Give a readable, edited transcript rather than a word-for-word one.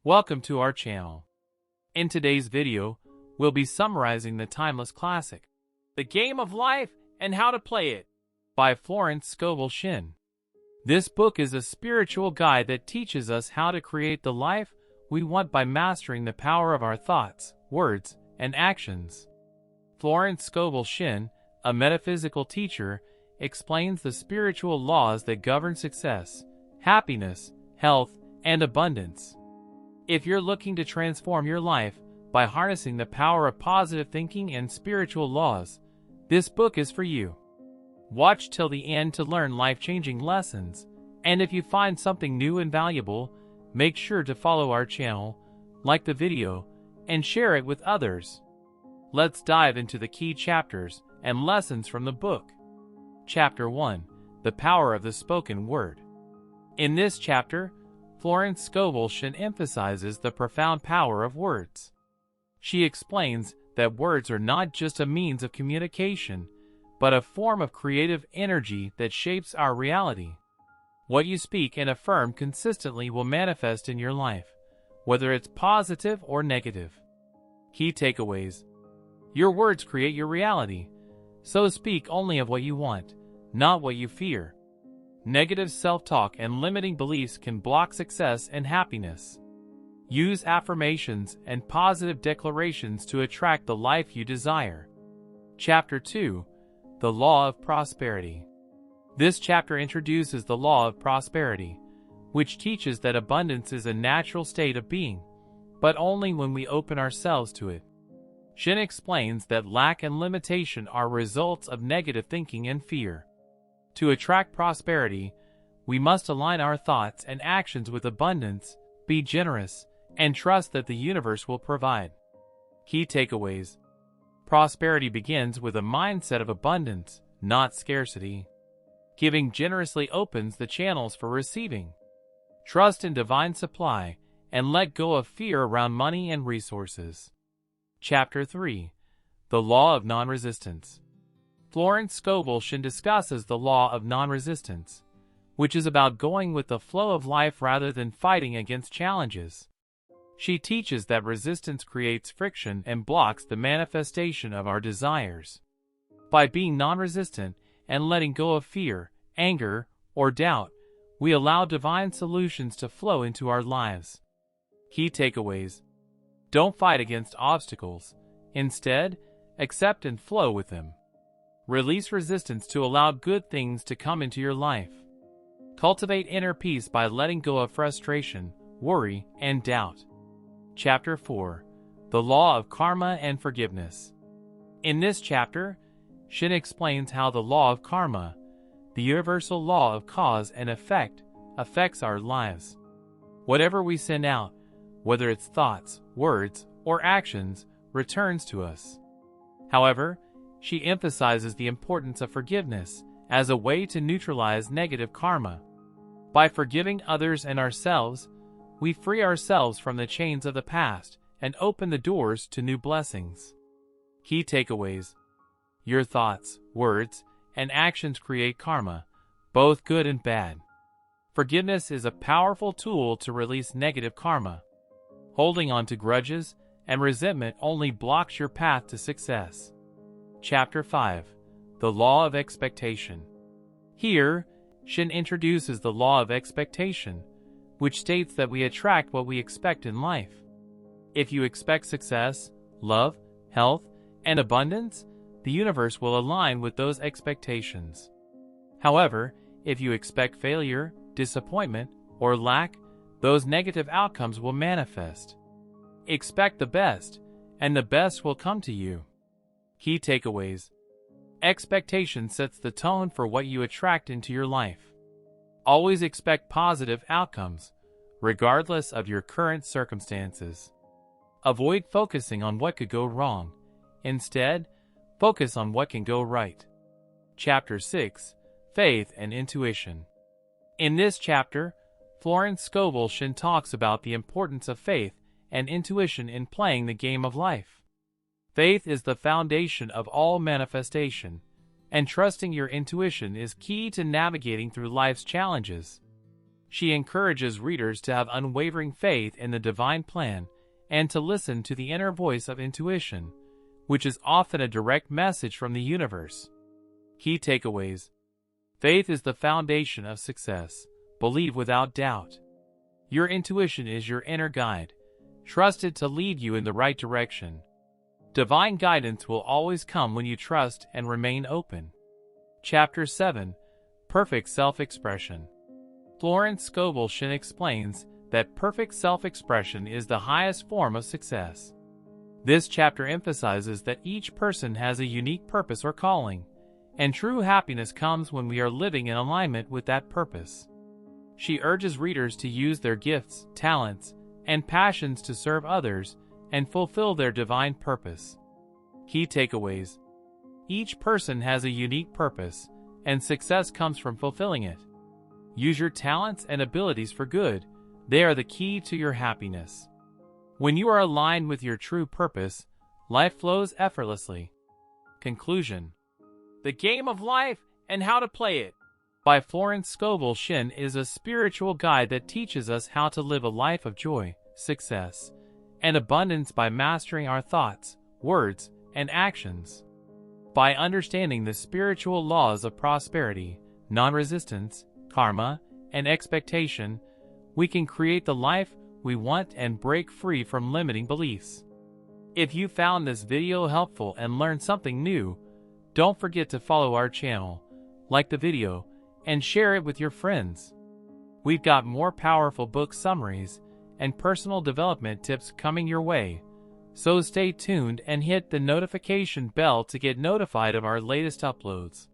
Welcome to our channel. In today's video, we'll be summarizing the timeless classic, The Game of Life and How to Play It, by Florence Scovel Shinn. This book is a spiritual guide that teaches us how to create the life we want by mastering the power of our thoughts, words, and actions. Florence Scovel Shinn, a metaphysical teacher, explains the spiritual laws that govern success, happiness, health, and abundance. If you're looking to transform your life by harnessing the power of positive thinking and spiritual laws, this book is for you. Watch till the end to learn life-changing lessons, and if you find something new and valuable, make sure to follow our channel, like the video, and share it with others. Let's dive into the key chapters and lessons from the book. Chapter 1: The Power of the Spoken Word. In this chapter, Florence Scovel Shinn emphasizes the profound power of words. She explains that words are not just a means of communication, but a form of creative energy that shapes our reality. What you speak and affirm consistently will manifest in your life, whether it's positive or negative. Key takeaways: your words create your reality, so speak only of what you want, not what you fear. Negative self-talk and limiting beliefs can block success and happiness. Use affirmations and positive declarations to attract the life you desire. Chapter 2: The Law of Prosperity. This chapter introduces the law of prosperity, which teaches that abundance is a natural state of being, but only when we open ourselves to it. Shinn explains that lack and limitation are results of negative thinking and fear. To attract prosperity, we must align our thoughts and actions with abundance, be generous, and trust that the universe will provide. Key takeaways: prosperity begins with a mindset of abundance, not scarcity. Giving generously opens the channels for receiving. Trust in divine supply, and let go of fear around money and resources. Chapter 3: The Law of Non-Resistance. Florence Scovel Shinn discusses the law of non-resistance, which is about going with the flow of life rather than fighting against challenges. She teaches that resistance creates friction and blocks the manifestation of our desires. By being non-resistant and letting go of fear, anger, or doubt, we allow divine solutions to flow into our lives. Key takeaways: don't fight against obstacles. Instead, accept and flow with them. Release resistance to allow good things to come into your life. Cultivate inner peace by letting go of frustration, worry, and doubt. Chapter 4: The Law of Karma and Forgiveness. In this chapter, Shinn explains how the law of karma, the universal law of cause and effect, affects our lives. Whatever we send out, whether it's thoughts, words, or actions, returns to us. However, she emphasizes the importance of forgiveness as a way to neutralize negative karma. By forgiving others and ourselves, we free ourselves from the chains of the past and open the doors to new blessings. Key takeaways: your thoughts, words, and actions create karma, both good and bad. Forgiveness is a powerful tool to release negative karma. Holding on to grudges and resentment only blocks your path to success. Chapter 5: The Law of Expectation. Here, Shinn introduces the law of expectation, which states that we attract what we expect in life. If you expect success, love, health, and abundance, the universe will align with those expectations. However, if you expect failure, disappointment, or lack, those negative outcomes will manifest. Expect the best, and the best will come to you. Key takeaways: expectation sets the tone for what you attract into your life. Always expect positive outcomes, regardless of your current circumstances. Avoid focusing on what could go wrong. Instead, focus on what can go right. Chapter 6: Faith and Intuition. In this chapter, Florence Scovel Shinn talks about the importance of faith and intuition in playing the game of life. Faith is the foundation of all manifestation, and trusting your intuition is key to navigating through life's challenges. She encourages readers to have unwavering faith in the divine plan and to listen to the inner voice of intuition, which is often a direct message from the universe. Key takeaways. Faith is the foundation of success. Believe without doubt. Your intuition is your inner guide. Trust it to lead you in the right direction. Divine guidance will always come when you trust and remain open. Chapter 7. Perfect Self-Expression. Florence Scovel Shinn explains that perfect self-expression is the highest form of success. This chapter emphasizes that each person has a unique purpose or calling, and true happiness comes when we are living in alignment with that purpose. She urges readers to use their gifts, talents, and passions to serve others and fulfill their divine purpose. Key takeaways. Each person has a unique purpose, and success comes from fulfilling it. Use your talents and abilities for good. They are the key to your happiness. When you are aligned with your true purpose, life flows effortlessly. Conclusion. The Game of Life and How to Play It by Florence Scovel Shinn is a spiritual guide that teaches us how to live a life of joy, success, and abundance by mastering our thoughts, words, and actions. By understanding the spiritual laws of prosperity, non-resistance, karma, and expectation, we can create the life we want and break free from limiting beliefs. If you found this video helpful and learned something new, don't forget to follow our channel, like the video, and share it with your friends. We've got more powerful book summaries and personal development tips coming your way, so stay tuned and hit the notification bell to get notified of our latest uploads.